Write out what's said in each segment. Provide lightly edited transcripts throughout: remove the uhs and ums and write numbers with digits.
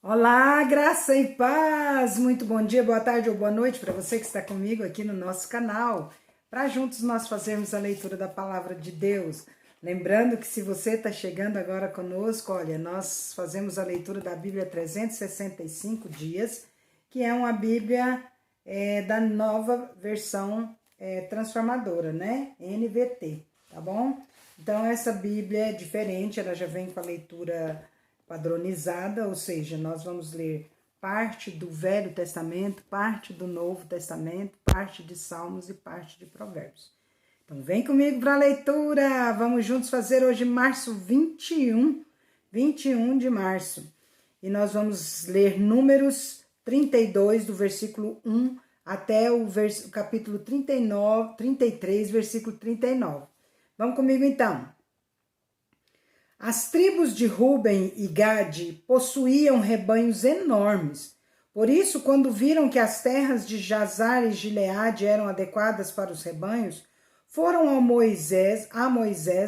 Olá, graça e paz! Muito bom dia, boa tarde ou boa noite para você que está comigo aqui no nosso canal, para juntos nós fazermos a leitura da palavra de Deus. Lembrando que se você está chegando agora conosco, olha, nós fazemos a leitura da Bíblia 365 dias, que é uma Bíblia da nova versão transformadora, né? NVT, tá bom? Então essa Bíblia é diferente, ela já vem com a leitura padronizada, ou seja, nós vamos ler parte do Velho Testamento, parte do Novo Testamento, parte de Salmos e parte de Provérbios. Então vem comigo para a leitura, vamos juntos fazer hoje março 21 de março. E nós vamos ler Números 32, do versículo 1 até o capítulo 33, versículo 39. Vamos comigo então. As tribos de Ruben e Gade possuíam rebanhos enormes. Por isso, quando viram que as terras de Jazar e Gileade eram adequadas para os rebanhos, foram a Moisés,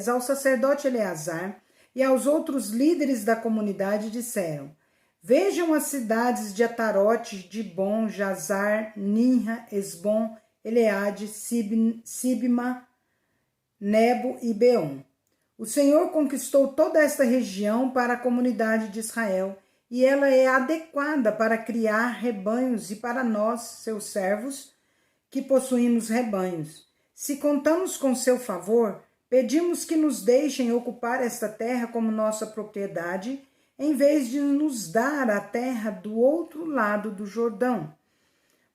ao sacerdote Eleazar e aos outros líderes da comunidade e disseram: Vejam as cidades de Atarote, Dibon, Jazar, Ninra, Esbom, Eleade, Sibma, Nebo e Beom. O Senhor conquistou toda esta região para a comunidade de Israel, e ela é adequada para criar rebanhos e para nós, seus servos, que possuímos rebanhos. Se contamos com seu favor, pedimos que nos deixem ocupar esta terra como nossa propriedade, em vez de nos dar a terra do outro lado do Jordão.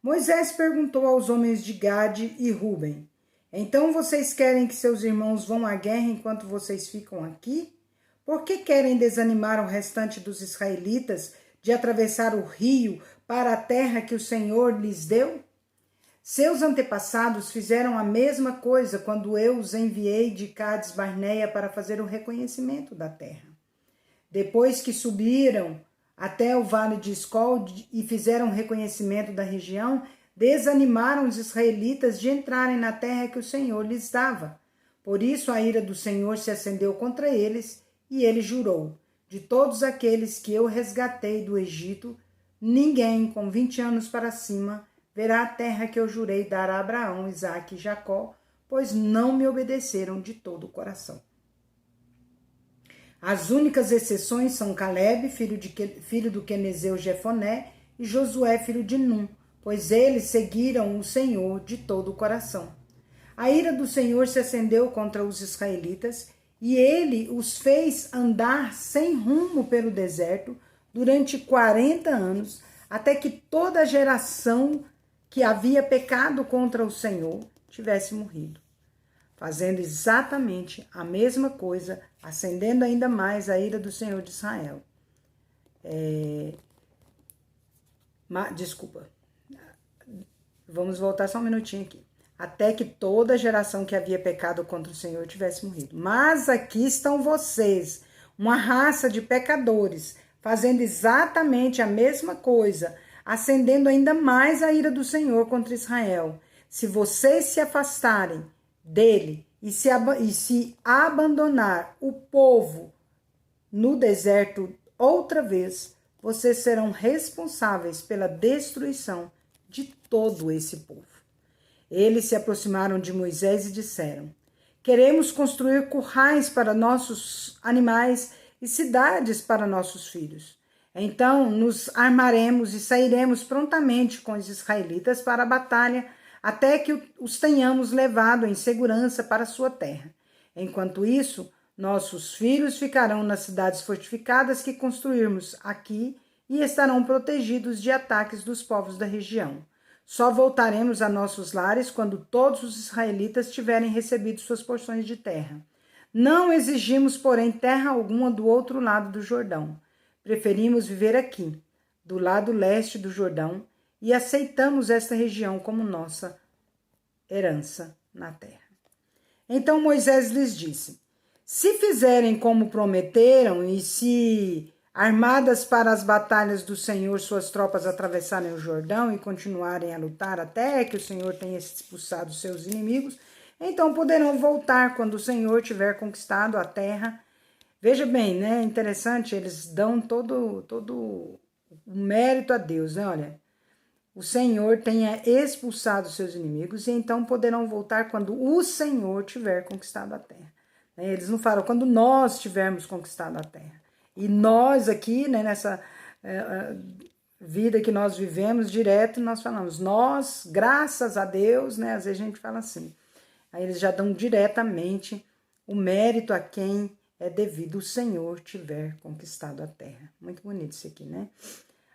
Moisés perguntou aos homens de Gade e Ruben: Então vocês querem que seus irmãos vão à guerra enquanto vocês ficam aqui? Por que querem desanimar o restante dos israelitas de atravessar o rio para a terra que o Senhor lhes deu? Seus antepassados fizeram a mesma coisa quando eu os enviei de Cades Barneia para fazer o reconhecimento da terra. Depois que subiram até o vale de Escol e fizeram o reconhecimento da região, desanimaram os israelitas de entrarem na terra que o Senhor lhes dava. Por isso a ira do Senhor se acendeu contra eles, e ele jurou: De todos aqueles que eu resgatei do Egito, ninguém com 20 anos para cima verá a terra que eu jurei dar a Abraão, Isaque e Jacó, pois não me obedeceram de todo o coração. As únicas exceções são Caleb, filho do quenezeu Jefoné, e Josué, filho de Num, pois eles seguiram o Senhor de todo o coração. A ira do Senhor se acendeu contra os israelitas, e ele os fez andar sem rumo pelo deserto durante 40 anos, até que toda a geração que havia pecado contra o Senhor tivesse morrido. Fazendo exatamente a mesma coisa, acendendo ainda mais a ira do Senhor de Israel. Vamos voltar só um minutinho aqui. Até que toda a geração que havia pecado contra o Senhor tivesse morrido. Mas aqui estão vocês, uma raça de pecadores, fazendo exatamente a mesma coisa, acendendo ainda mais a ira do Senhor contra Israel. Se vocês se afastarem dele e se abandonar o povo no deserto outra vez, vocês serão responsáveis pela destruição de todo esse povo. Eles se aproximaram de Moisés e disseram: Queremos construir currais para nossos animais e cidades para nossos filhos. Então nos armaremos e sairemos prontamente com os israelitas para a batalha, até que os tenhamos levado em segurança para sua terra. Enquanto isso, nossos filhos ficarão nas cidades fortificadas que construirmos aqui e estarão protegidos de ataques dos povos da região. Só voltaremos a nossos lares quando todos os israelitas tiverem recebido suas porções de terra. Não exigimos, porém, terra alguma do outro lado do Jordão. Preferimos viver aqui, do lado leste do Jordão, e aceitamos esta região como nossa herança na terra. Então Moisés lhes disse: Se fizerem como prometeram e se armadas para as batalhas do Senhor, suas tropas atravessarem o Jordão e continuarem a lutar até que o Senhor tenha expulsado seus inimigos, então poderão voltar quando o Senhor tiver conquistado a terra. Veja bem, né? Interessante, eles dão todo o o mérito a Deus, né? Olha, o Senhor tenha expulsado os seus inimigos e então poderão voltar quando o Senhor tiver conquistado a terra. Eles não falam quando nós tivermos conquistado a terra. E nós aqui, né, nessa vida que nós vivemos direto, nós falamos, nós, graças a Deus, né? Às vezes a gente fala assim. Aí eles já dão diretamente o mérito a quem é devido o Senhor tiver conquistado a terra. Muito bonito isso aqui, né?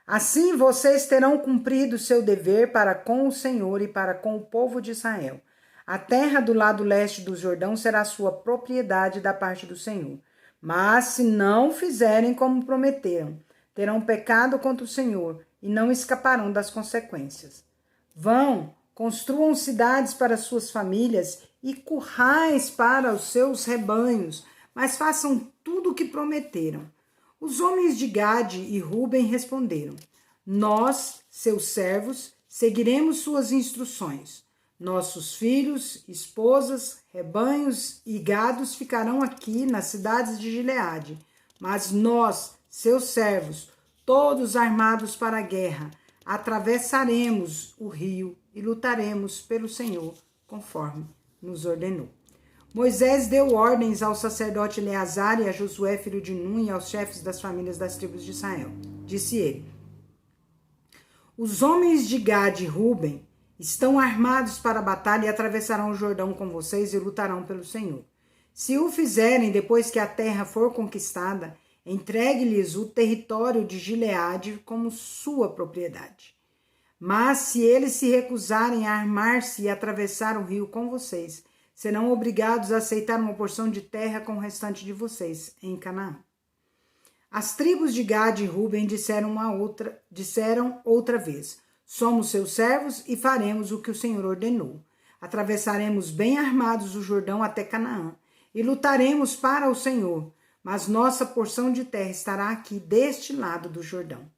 Assim vocês terão cumprido o seu dever para com o Senhor e para com o povo de Israel. A terra do lado leste do Jordão será sua propriedade da parte do Senhor. Mas se não fizerem como prometeram, terão pecado contra o Senhor e não escaparão das consequências. Vão, construam cidades para suas famílias e currais para os seus rebanhos, mas façam tudo o que prometeram. Os homens de Gade e Ruben responderam: Nós, seus servos, seguiremos suas instruções. Nossos filhos, esposas, rebanhos e gados ficarão aqui nas cidades de Gileade, mas nós, seus servos, todos armados para a guerra, atravessaremos o rio e lutaremos pelo Senhor, conforme nos ordenou. Moisés deu ordens ao sacerdote Eleazar e a Josué, filho de Nun, e aos chefes das famílias das tribos de Israel. Disse ele: Os homens de Gade e Ruben estão armados para a batalha e atravessarão o Jordão com vocês e lutarão pelo Senhor. Se o fizerem depois que a terra for conquistada, entregue-lhes o território de Gileade como sua propriedade. Mas se eles se recusarem a armar-se e atravessar o rio com vocês, serão obrigados a aceitar uma porção de terra com o restante de vocês em Canaã. As tribos de Gade e Ruben disseram outra vez: Somos seus servos e faremos o que o Senhor ordenou. Atravessaremos bem armados o Jordão até Canaã e lutaremos para o Senhor, mas nossa porção de terra estará aqui deste lado do Jordão.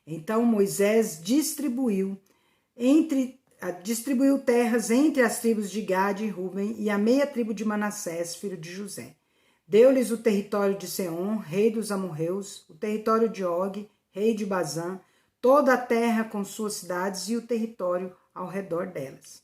Então Moisés distribuiu terras entre as tribos de Gade e Ruben e a meia tribo de Manassés, filho de José. Deu-lhes o território de Seom, rei dos amorreus, o território de Og, rei de Bazã, toda a terra com suas cidades e o território ao redor delas.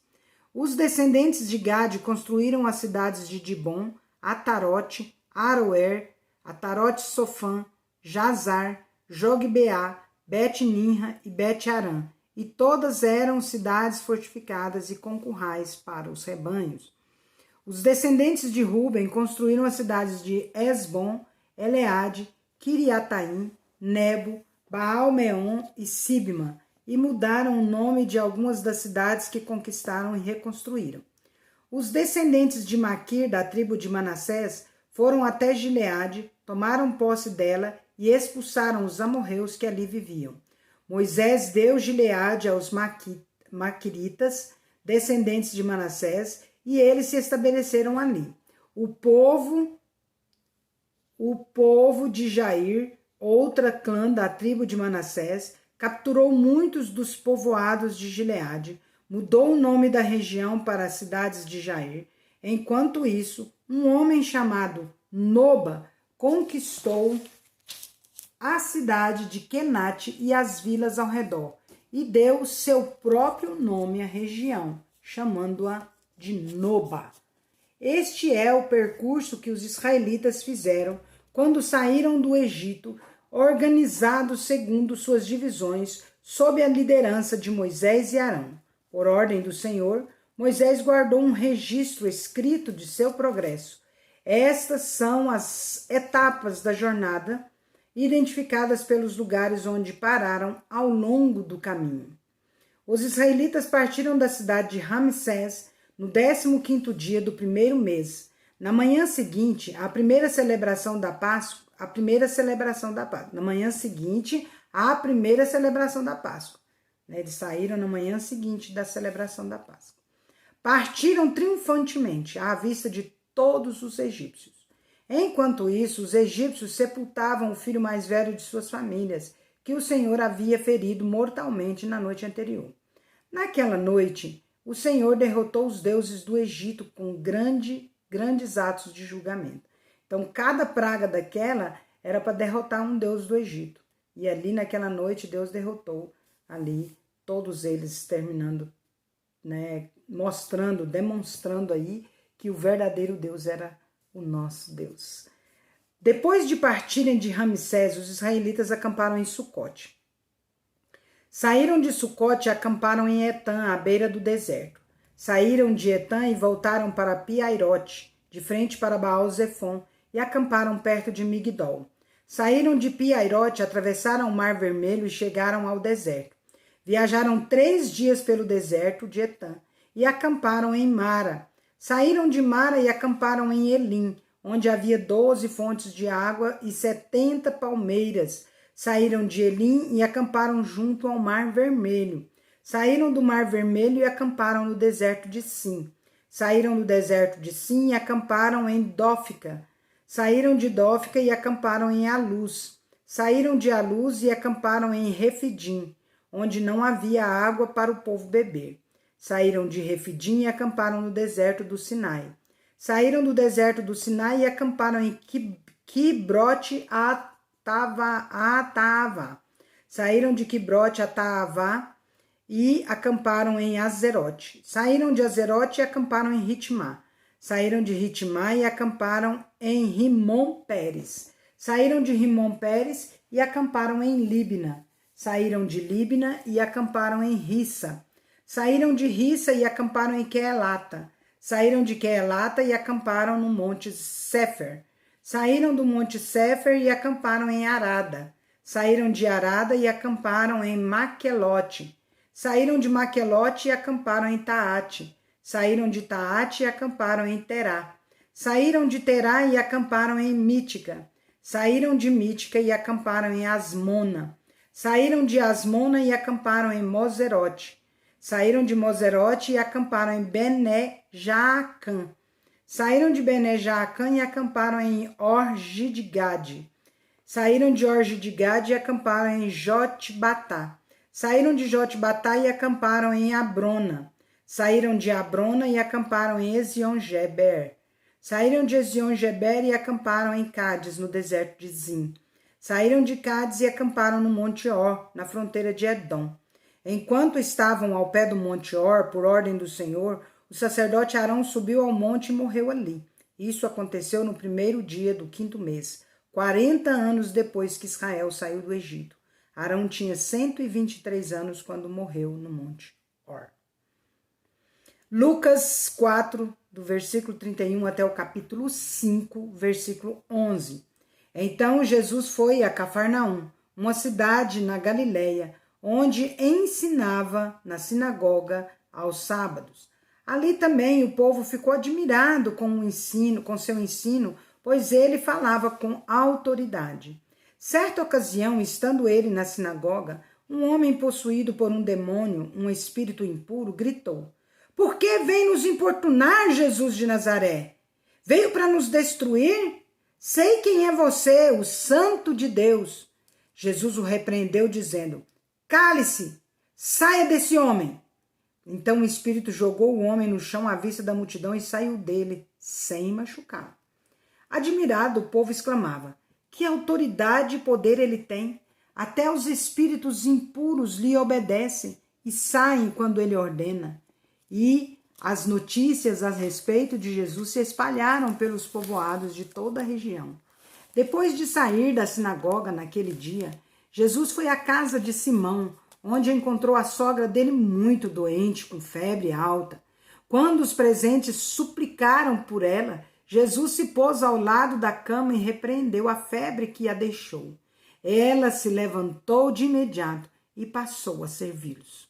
Os descendentes de Gade construíram as cidades de Dibon, Atarote, Aroer, Atarote-Sofã, Jazar, Jogbeá, Bet-Ninra e Bet-Arã, e todas eram cidades fortificadas e com currais para os rebanhos. Os descendentes de Ruben construíram as cidades de Esbom, Eleade, Kiriataim, Nebo, Baal-Meon e Sibma, e mudaram o nome de algumas das cidades que conquistaram e reconstruíram. Os descendentes de Maquir, da tribo de Manassés, foram até Gileade, tomaram posse dela e expulsaram os amorreus que ali viviam. Moisés deu Gileade aos maquiritas, descendentes de Manassés, e eles se estabeleceram ali. O povo de Jair, outra clã da tribo de Manassés, capturou muitos dos povoados de Gileade, mudou o nome da região para as cidades de Jair. Enquanto isso, um homem chamado Noba conquistou a cidade de Kenate e as vilas ao redor, e deu o seu próprio nome à região, chamando-a de Noba. Este é o percurso que os israelitas fizeram quando saíram do Egito, organizados segundo suas divisões, sob a liderança de Moisés e Arão. Por ordem do Senhor, Moisés guardou um registro escrito de seu progresso. Estas são as etapas da jornada, identificadas pelos lugares onde pararam ao longo do caminho. Os israelitas partiram da cidade de Ramsés no 15º dia do primeiro mês. Na manhã seguinte, a primeira celebração da Páscoa. Na manhã seguinte, a primeira celebração da Páscoa. Eles saíram na manhã seguinte da celebração da Páscoa. Partiram triunfantemente à vista de todos os egípcios. Enquanto isso, os egípcios sepultavam o filho mais velho de suas famílias, que o Senhor havia ferido mortalmente na noite anterior. Naquela noite, o Senhor derrotou os deuses do Egito com grandes atos de julgamento. Então, cada praga daquela era para derrotar um deus do Egito. E ali naquela noite Deus derrotou ali todos eles, terminando, né, demonstrando aí que o verdadeiro Deus era o nosso Deus. Depois de partirem de Ramsés, os israelitas acamparam em Sucote. Saíram de Sucote e acamparam em Etã, à beira do deserto. Saíram de Etã e voltaram para Piairote, de frente para Baal-Zefon, e acamparam perto de Migdol. Saíram de Piairote, atravessaram o Mar Vermelho e chegaram ao deserto. Viajaram 3 dias pelo deserto de Etã e acamparam em Mara. Saíram de Mara e acamparam em Elim, onde havia 12 fontes de água e 70 palmeiras. Saíram de Elim e acamparam junto ao Mar Vermelho. Saíram do Mar Vermelho e acamparam no deserto de Sim. Saíram do deserto de Sim e acamparam em Dófica. Saíram de Dófica e acamparam em Aluz. Saíram de Aluz e acamparam em Refidim, onde não havia água para o povo beber. Saíram de Refidim e acamparam no deserto do Sinai. Saíram do deserto do Sinai e acamparam em Quibrote Atava. Saíram de Quibrote Atava e acamparam em Azerote. Saíram de Azerote e acamparam em Ritmá. Saíram de Ritmá e acamparam em Rimon-Pérez. Saíram de Rimon-Pérez e acamparam em Líbina. Saíram de Líbina e acamparam em Rissa. Saíram de Rissa e acamparam em Queelata. Saíram de Queelata e acamparam no Monte Sefer. Saíram do Monte Sefer e acamparam em Arada. Saíram de Arada e acamparam em Maquelote. Saíram de Maquelote e acamparam em Taate. Saíram de Taate e acamparam em Terá. Saíram de Terá e acamparam em Mítica. Saíram de Mítica e acamparam em Asmona. Saíram de Asmona e acamparam em Moserote. Saíram de Moserote e acamparam em Bené-Jaacã. Saíram de Bené-Jaacã e acamparam em Orgidgade. Saíram de Orgidgade e acamparam em Jotbatá. Saíram de Jotbatá e acamparam em Abrona. Saíram de Abrona e acamparam em Ezion-Geber. Saíram de Ezion-Geber e acamparam em Cádiz, no deserto de Zim. Saíram de Cádiz e acamparam no Monte Or, na fronteira de Edom. Enquanto estavam ao pé do Monte Or, por ordem do Senhor, o sacerdote Arão subiu ao monte e morreu ali. Isso aconteceu no 1º dia do 5º mês, 40 anos depois que Israel saiu do Egito. Arão tinha 123 anos quando morreu no Monte Or. Lucas 4, do versículo 31 até o capítulo 5, versículo 11. Então Jesus foi a Cafarnaum, uma cidade na Galileia, onde ensinava na sinagoga aos sábados. Ali também o povo ficou admirado com seu ensino, pois ele falava com autoridade. Certa ocasião, estando ele na sinagoga, um homem possuído por um demônio, um espírito impuro, gritou: "Por que vem nos importunar, Jesus de Nazaré? Veio para nos destruir? Sei quem é você, o Santo de Deus." Jesus o repreendeu, dizendo: "Cale-se, saia desse homem." Então o espírito jogou o homem no chão à vista da multidão e saiu dele, sem machucá-lo. Admirado, o povo exclamava: "Que autoridade e poder ele tem! Até os espíritos impuros lhe obedecem e saem quando ele ordena." E as notícias a respeito de Jesus se espalharam pelos povoados de toda a região. Depois de sair da sinagoga naquele dia, Jesus foi à casa de Simão, onde encontrou a sogra dele muito doente, com febre alta. Quando os presentes suplicaram por ela, Jesus se pôs ao lado da cama e repreendeu a febre que a deixou. Ela se levantou de imediato e passou a servi-los.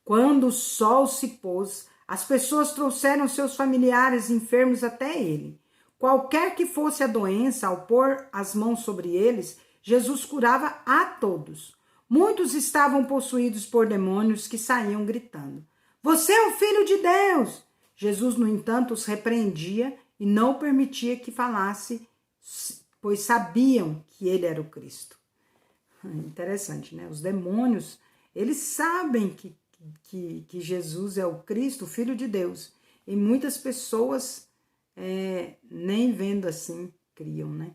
Quando o sol se pôs, as pessoas trouxeram seus familiares enfermos até ele. Qualquer que fosse a doença, ao pôr as mãos sobre eles, Jesus curava a todos. Muitos estavam possuídos por demônios que saíam gritando: "Você é o Filho de Deus!" Jesus, no entanto, os repreendia e não permitia que falasse, pois sabiam que ele era o Cristo. Interessante, né? Os demônios, eles sabem que Jesus é o Cristo, o Filho de Deus. E muitas pessoas, nem vendo assim, criam, né?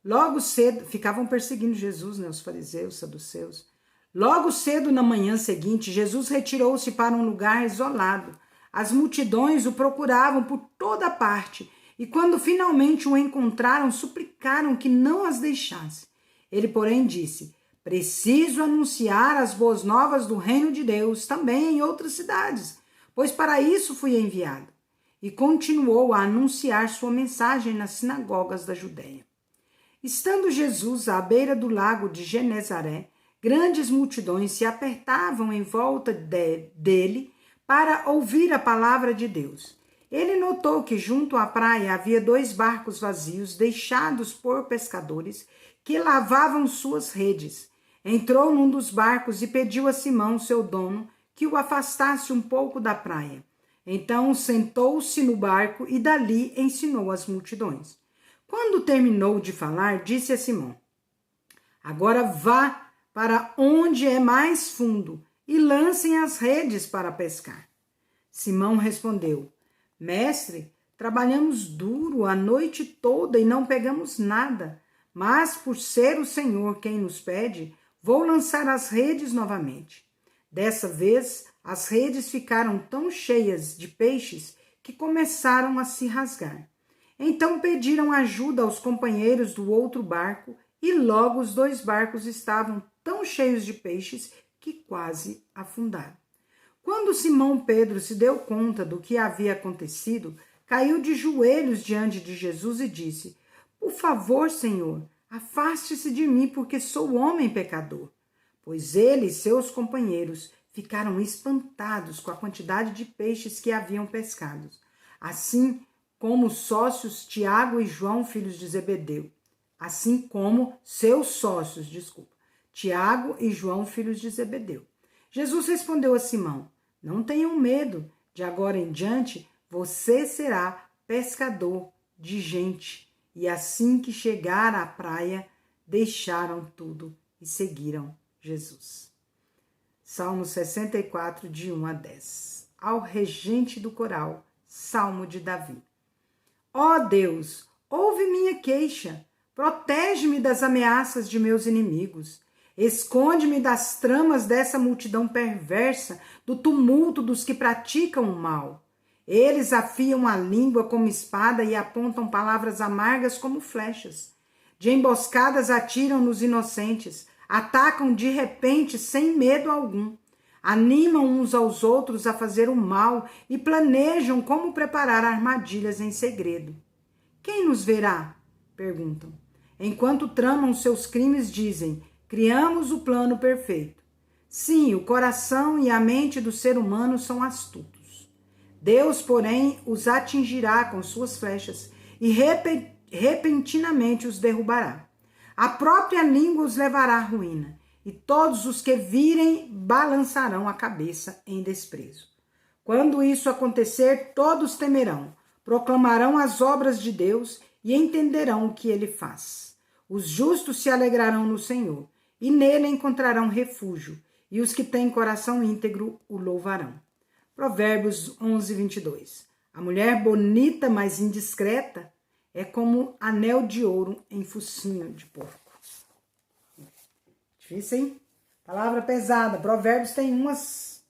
Logo cedo, ficavam perseguindo Jesus, né, os fariseus, os saduceus. Logo cedo na manhã seguinte, Jesus retirou-se para um lugar isolado. As multidões o procuravam por toda parte e quando finalmente o encontraram, suplicaram que não as deixasse. Ele, porém, disse: preciso anunciar as boas novas do reino de Deus também em outras cidades, pois para isso fui enviado. E continuou a anunciar sua mensagem nas sinagogas da Judéia. Estando Jesus à beira do lago de Genezaré, grandes multidões se apertavam em volta dele para ouvir a palavra de Deus. Ele notou que junto à praia havia 2 barcos vazios deixados por pescadores que lavavam suas redes. Entrou num dos barcos e pediu a Simão, seu dono, que o afastasse um pouco da praia. Então sentou-se no barco e dali ensinou as multidões. Quando terminou de falar, disse a Simão: agora vá para onde é mais fundo e lancem as redes para pescar. Simão respondeu: mestre, trabalhamos duro a noite toda e não pegamos nada, mas por ser o Senhor quem nos pede, vou lançar as redes novamente. Dessa vez, as redes ficaram tão cheias de peixes que começaram a se rasgar. Então pediram ajuda aos companheiros do outro barco e logo os 2 barcos estavam tão cheios de peixes que quase afundaram. Quando Simão Pedro se deu conta do que havia acontecido, caiu de joelhos diante de Jesus e disse: por favor, Senhor, afaste-se de mim, porque sou homem pecador. Pois ele e seus companheiros ficaram espantados com a quantidade de peixes que haviam pescado, assim como os sócios Tiago e João, filhos de Zebedeu. Assim como seus sócios, Tiago e João, filhos de Zebedeu. Jesus respondeu a Simão: não tenham medo, de agora em diante você será pescador de gente. E assim que chegaram à praia, deixaram tudo e seguiram Jesus. Salmo 64, de 1 a 10. Ao regente do coral, Salmo de Davi. Ó Deus, ouve minha queixa, protege-me das ameaças de meus inimigos. Esconde-me das tramas dessa multidão perversa, do tumulto dos que praticam o mal. Eles afiam a língua como espada e apontam palavras amargas como flechas. De emboscadas atiram nos inocentes, atacam de repente sem medo algum. Animam uns aos outros a fazer o mal e planejam como preparar armadilhas em segredo. Quem nos verá? Perguntam. Enquanto tramam seus crimes, dizem: criamos o plano perfeito. Sim, o coração e a mente do ser humano são astutos. Deus, porém, os atingirá com suas flechas e repentinamente os derrubará. A própria língua os levará à ruína, e todos os que virem balançarão a cabeça em desprezo. Quando isso acontecer, todos temerão, proclamarão as obras de Deus e entenderão o que ele faz. Os justos se alegrarão no Senhor, e nele encontrarão refúgio, e os que têm coração íntegro o louvarão. Provérbios 11, 22. A mulher bonita, mas indiscreta, é como anel de ouro em focinho de porco. Difícil, hein? Palavra pesada. Provérbios tem umas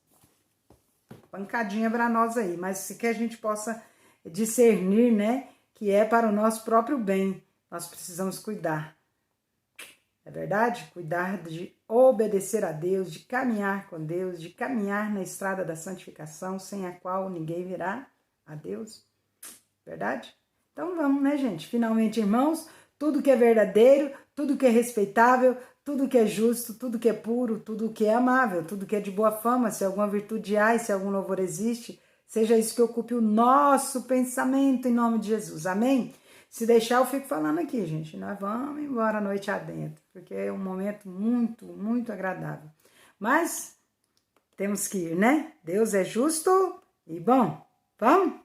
pancadinhas para nós aí, mas que a gente possa discernir, né? Que é para o nosso próprio bem. Nós precisamos cuidar. É verdade? Cuidar de obedecer a Deus, de caminhar com Deus, de caminhar na estrada da santificação, sem a qual ninguém virá a Deus. Verdade? Então vamos, né, gente? Finalmente, irmãos, tudo que é verdadeiro, tudo que é respeitável, tudo que é justo, tudo que é puro, tudo que é amável, tudo que é de boa fama, se alguma virtude há e se algum louvor existe, seja isso que ocupe o nosso pensamento em nome de Jesus. Amém? Se deixar, eu fico falando aqui, gente. Nós vamos embora a noite adentro, porque é um momento muito, muito agradável. Mas temos que ir, né? Deus é justo e bom. Vamos?